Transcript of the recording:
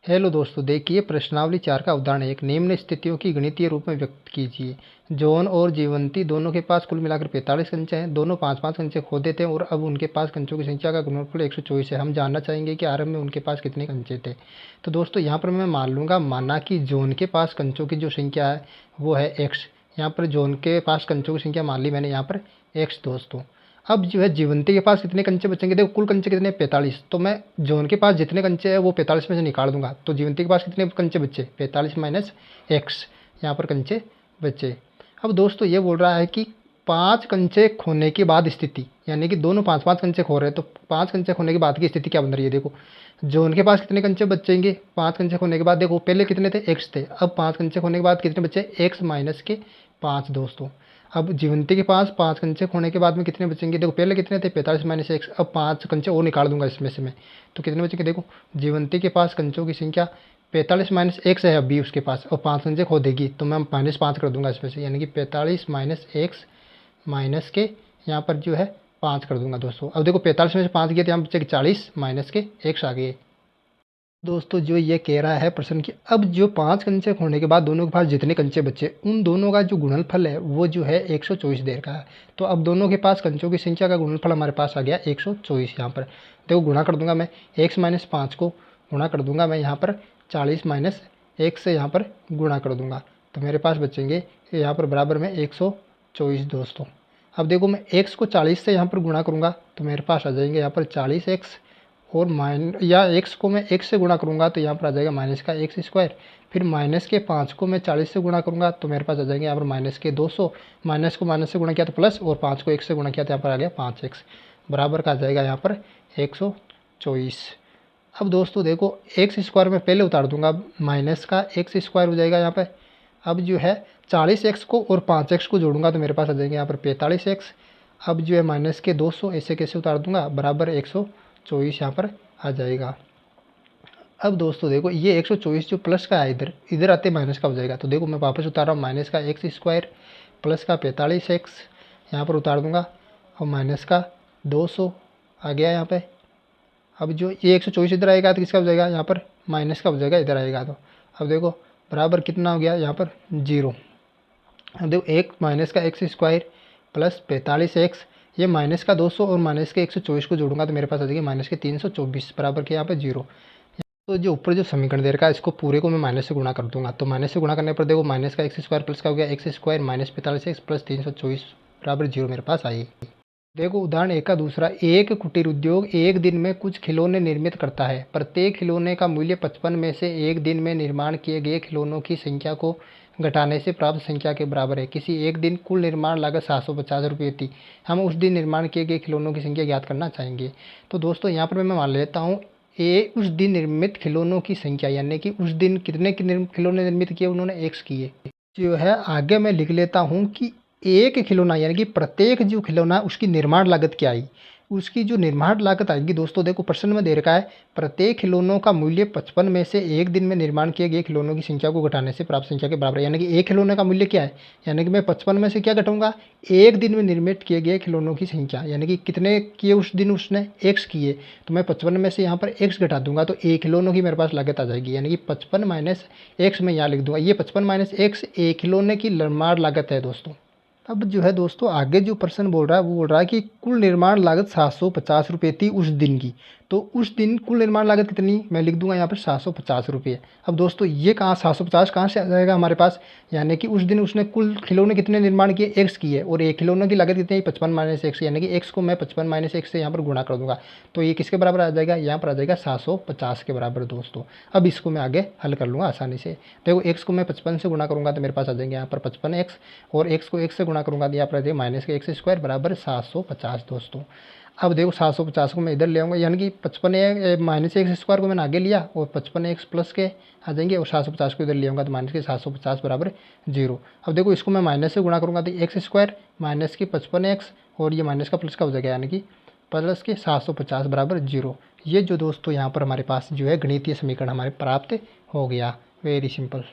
Hello दोस्तों, देखिए प्रश्नावली 4 का उदाहरण एक निम्न स्थितियों की गणितीय रूप में व्यक्त कीजिए। जॉन और जीवंती दोनों के पास कुल मिलाकर 45 कंचे हैं। दोनों 5-5 कंचे खो देते हैं और अब उनके पास कंचों की संख्या का गुणनफल 124 है। हम जानना चाहेंगे कि आरंभ में उनके पास कितने कंचे थे। तो दोस्तों यहाँ पर मैं मान लूँगा, माना कि जॉन के पास कंचों की जो संख्या है वो है एक्स। यहाँ पर जॉन के पास कंचों की संख्या मान ली मैंने यहाँ पर एक्स दोस्तों। अब जो है जीवंती के पास कितने कंचे बचेंगे, देखो कुल कंचे कितने 45। तो मैं जॉन के पास जितने कंचे हैं वो 45 में से निकाल दूंगा। तो जीवंती के पास कितने कंचे बचे, 45 माइनस एक्स, यहाँ पर कंचे बचे। अब दोस्तों ये बोल रहा है कि 5 कंचे खोने के बाद स्थिति, यानी कि दोनों 5-5 कंचे खो रहे हैं। तो 5 कंचे खोने के बाद की स्थिति क्या बन रही है, देखो जॉन के पास कितने कंचे बचेंगे 5 कंचे खोने के बाद। देखो पहले कितने थे, एक्स थे। अब 5 कंचे खोने के बाद कितने बचे, एक्स माइनस के 5 दोस्तों। अब जीवंती के पास 5 कंचे खोने के बाद में कितने बचेंगे, देखो पहले कितने थे 45 माइनस एक्स। अब 5 कंचे और निकाल दूंगा इसमें से मैं, तो कितने बचेंगे, देखो जीवंती के पास कंचों की संख्या 45 माइनस एक्स है अभी उसके पास, और 5 कंचे खो देगी तो मैं -5 कर दूंगा इसमें से, यानी कि 45 माइनस एक्स माइनस के यहाँ पर जो है 5 कर दूंगा दोस्तों। अब देखो 45 में से 5 गया तो यहाँ बचेगी 40 माइनस के एक्स आ गए दोस्तों। जो ये कह रहा है प्रश्न की, अब जो 5 कंचे खोने के बाद दोनों के पास जितने कंचे बचे उन दोनों का जो गुणनफल है वो जो है 124 देर का है। तो अब दोनों के पास कंचों की संख्या का गुणनफल हमारे पास आ गया 124। यहाँ पर देखो गुणा कर दूंगा मैं, एक्स माइनस 5 को गुणा कर दूंगा मैं यहाँ पर 40 माइनस एक से यहाँ पर गुणा कर दूंगा, तो मेरे पास बचेंगे यहाँ पर बराबर में 124 दोस्तों। अब देखो मैं एक्स को 40 से यहाँ पर गुणा करूँगा तो मेरे पास आ जाएंगे यहाँ पर 40 एक्स, और या एक्स को मैं एक्स से गुणा करूँगा तो यहाँ पर आ जाएगा माइनस का एक्स स्क्वायर। फिर माइनस के 5 को मैं 40 से गुणा करूँगा तो मेरे पास आ जाएंगे यहाँ पर माइनस के 200। माइनस को माइनस से गुणा किया तो प्लस, और 5 को एक्स से गुणा किया तो यहाँ पर आ गया 5x, बराबर का आ जाएगा यहाँ पर 124। अब दोस्तों देखो एक्स स्क्वायर में पहले उतार दूंगा, माइनस का एक्स स्क्वायर हो जाएगा यहाँ पर। अब जो है 40x को और 5x को जोड़ूंगा तो मेरे पास आ जाएंगे यहाँ पर 45x। अब जो है माइनस के 200 ऐसे कैसे उतार दूंगा, बराबर 124 यहाँ पर आ जाएगा। अब दोस्तों देखो ये 124 जो प्लस का है इधर इधर आते माइनस का हो जाएगा। तो देखो मैं वापस उतार रहा हूँ, माइनस का एक्स स्क्वायर प्लस का 45x यहाँ पर उतार दूंगा, और माइनस का 200 आ गया यहाँ पे। अब जो ये 124 इधर आएगा तो किसका हो जाएगा, यहाँ पर माइनस का हो जाएगा इधर आएगा। तो अब देखो बराबर कितना हो गया यहाँ पर 0। अब देखो एक माइनस का एक्स स्क्वायर प्लस 45x, ये माइनस का 200 और माइनस के 124 को जोड़ूंगा तो मेरे पास आ जाएगी माइनस के 324, बराबर के यहाँ पर 0। तो जो ऊपर जो समीकरण दे रखा है इसको पूरे को मैं माइनस से गुणा कर दूंगा। तो माइनस से गुणा करने पर देखो माइनस का एक्स स्क्वायर प्लस का हो गया x square minus 45x plus 324 बराबर 0 मेरे पास आई। देखो उदाहरण एक का दूसरा, एक कुटीर उद्योग एक दिन में कुछ खिलौने निर्मित करता है। प्रत्येक खिलौने का मूल्य 55 में से एक दिन में निर्माण किए गए खिलौनों की संख्या को घटाने से प्राप्त संख्या के बराबर है। किसी एक दिन कुल निर्माण लागत 750 रुपये थी। हम उस दिन निर्माण किए गए खिलौनों की संख्या ज्ञात करना चाहेंगे। तो दोस्तों यहाँ पर मैं मान लेता हूँ उस दिन निर्मित खिलौनों की संख्या, यानी कि उस दिन कितने खिलौने निर्मित किए उन्होंने, एक्स किए। जो है आगे मैं लिख लेता हूँ कि एक खिलौना यानी कि प्रत्येक जो खिलौना उसकी निर्माण लागत क्या आई। उसकी जो निर्माण लागत आएगी दोस्तों, देखो प्रश्न में दे रखा है प्रत्येक खिलौनों का मूल्य 55 में से एक दिन में निर्माण किए गए खिलौनों की संख्या को घटाने से प्राप्त संख्या के बराबर है। यानी कि एक खिलौने का मूल्य क्या है, यानी कि मैं 55 में से क्या घटाऊंगा, एक दिन में निर्मित किए गए खिलौनों की संख्या, यानी कि कितने किए उस दिन उसने, एक्स किए। तो मैं 55 में से यहाँ पर एक्स घटा दूंगा तो एक खिलौनों की मेरे पास लागत आ जाएगी, यानी कि 55 माइनस एक्स में यहाँ लिख दूंगा। ये 55 माइनस एक्स एक खिलौने की निर्माण लागत है दोस्तों। अब जो है दोस्तों आगे जो प्रश्न बोल रहा है वो बोल रहा है कि कुल निर्माण लागत 750 रुपये थी उस दिन की। तो उस दिन कुल निर्माण लागत कितनी, मैं लिख दूंगा यहाँ पर 750 रुपये। अब दोस्तों ये कहाँ 750 कहाँ से आ जाएगा हमारे पास, यानी कि उस दिन उसने कुल खिलौने कितने निर्माण किए, एक्स की है, और एक खिलौने की लागत कितनी है 55 माइनस एक्स, यानी कि एक्स को मैं 55 माइनस एक्स से यहाँ पर गुणा कर दूंगा। तो ये किसके बराबर आ जाएगा, यहाँ पर आ जाएगा 750 के बराबर दोस्तों। अब इसको मैं आगे हल कर लूँगा आसानी से। देखो एक्स को मैं 55 से गुणा करूँगा तो मेरे पास आ जाएंगे यहाँ पर 55x, और एक्स को एक्स से गुणा करूँगा तो यहाँ पर आ जाएगा माइनस के एक्स स्क्वायर बराबर 750 दोस्तों। अब देखो 750 को मैं इधर ले आऊँगा, यानी कि 55 माइनस एक्स स्क्वायर को मैंने आगे लिया और 55x प्लस के आ जाएंगे, और 750 को इधर ले आऊँगा तो माइनस के 750 बराबर 0। अब देखो इसको मैं माइनस से गुणा करूँगा तो एक्स स्क्वायर माइनस के 55x, और ये माइनस का प्लस का हो जाएगा, यानी कि प्लस के 750 बराबर 0। ये जो दोस्तों यहाँ पर हमारे पास जो है गणितीय समीकरण हमारे प्राप्त हो गया। Very simple.